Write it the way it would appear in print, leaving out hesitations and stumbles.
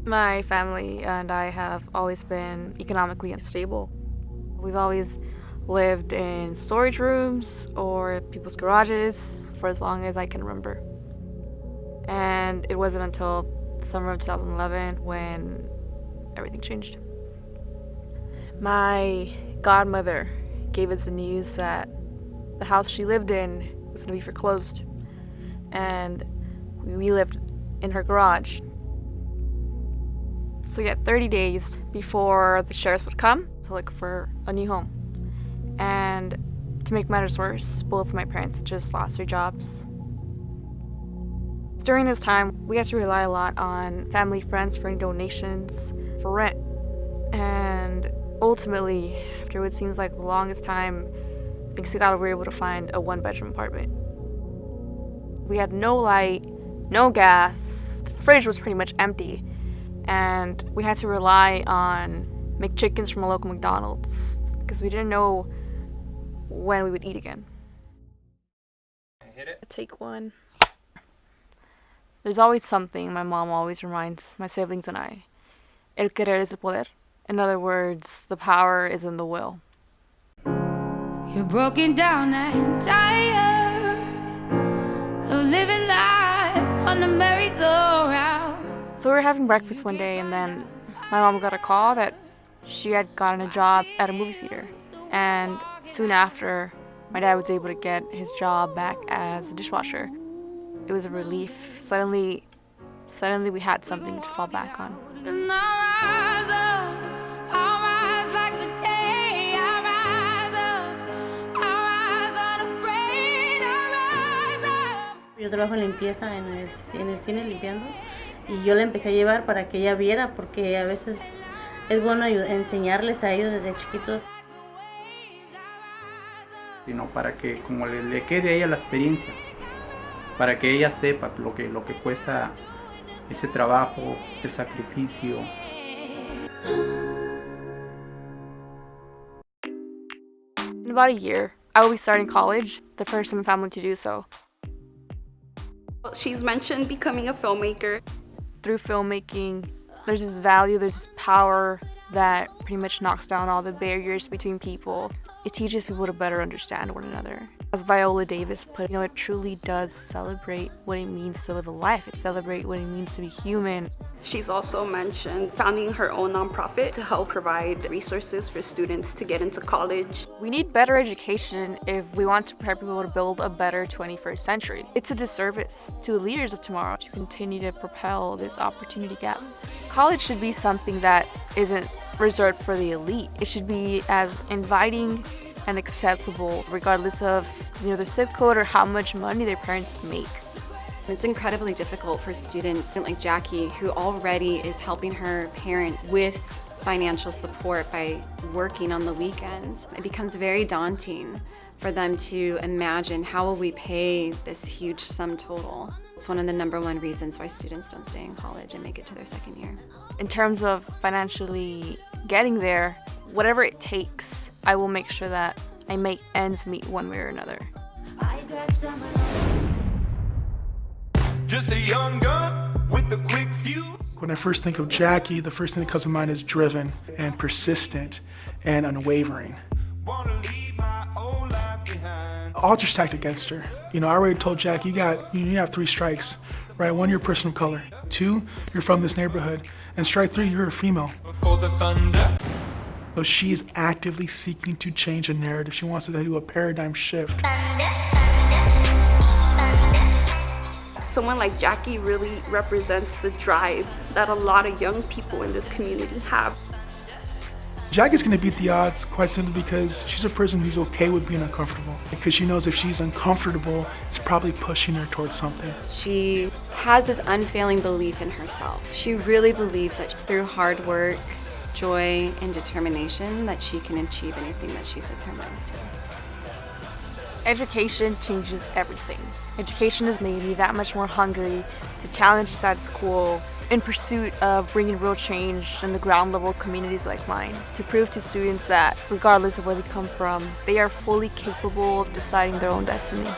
My family and I have always been economically unstable. We've always lived in storage rooms or people's garages for as long as I can remember. And it wasn't until the summer of 2011 when everything changed. My godmother gave us the news that the house she lived in was going to be foreclosed, and we lived in her garage. So we had 30 days before the sheriffs would come to look for a new home. And to make matters worse, both of my parents had just lost their jobs. During this time, we had to rely a lot on family friends for donations for rent. And ultimately, after what seems like the longest time, thanks to God, we were able to find a one-bedroom apartment. We had no light, no gas, the fridge was pretty much empty, and we had to rely on McChickens from a local McDonald's because we didn't know when we would eat again. Hit it. Take one. There's always something my mom always reminds my siblings and I. El querer es el poder. In other words, the power is in the will. You're broken down and tired of living life on a merry-go-round. So we were having breakfast one day, and then my mom got a call that she had gotten a job at a movie theater. And soon after, my dad was able to get his job back as a dishwasher. It was a relief. Suddenly we had something to fall back on. And I rise like the day. I rise unafraid. I rise up. Yo trabajo en limpieza en el cine limpiando, y yo la empecé a llevar para que ella viera, porque a veces es bueno enseñarles a ellos desde chiquitos. Sino para que como le quede a ella la experiencia, para que ella sepa lo que cuesta ese trabajo, el sacrificio. In about a year, I will be starting college, the first in my family to do so. She's mentioned becoming a filmmaker. Through filmmaking, there's this value, there's this power that pretty much knocks down all the barriers between people. It teaches people to better understand one another. As Viola Davis put it, it truly does celebrate what it means to live a life. It celebrates what it means to be human. She's also mentioned founding her own nonprofit to help provide resources for students to get into college. We need better education if we want to prepare people to build a better 21st century. It's a disservice to the leaders of tomorrow to continue to propel this opportunity gap. College should be something that isn't reserved for the elite. It should be as inviting and accessible regardless of their zip code or how much money their parents make. It's incredibly difficult for students like Jackie, who already is helping her parent with financial support by working on the weekends. It becomes very daunting for them to imagine how will we pay this huge sum total. It's one of the #1 reasons why students don't stay in college and make it to their second year. In terms of financially getting there, whatever it takes, I will make sure that I make ends meet one way or another. Just a young gun with a quick fuse. When I first think of Jackie, the first thing that comes to mind is driven and persistent and unwavering. Wanna leave my old life behind. Odds are stacked against her. I already told Jackie, you have 3 strikes, right? 1, you're a person of color. 2, you're from this neighborhood. And strike 3, you're a female. Before the thunder. So she is actively seeking to change a narrative. She wants to do a paradigm shift. Someone like Jackie really represents the drive that a lot of young people in this community have. Jackie's gonna beat the odds quite simply because she's a person who's okay with being uncomfortable. Because she knows if she's uncomfortable, it's probably pushing her towards something. She has this unfailing belief in herself. She really believes that through hard work, joy, and determination that she can achieve anything that she sets her mind to. Education changes everything. Education has made me that much more hungry to challenge the status quo in pursuit of bringing real change in the ground level communities like mine, to prove to students that regardless of where they come from, they are fully capable of deciding their own destiny.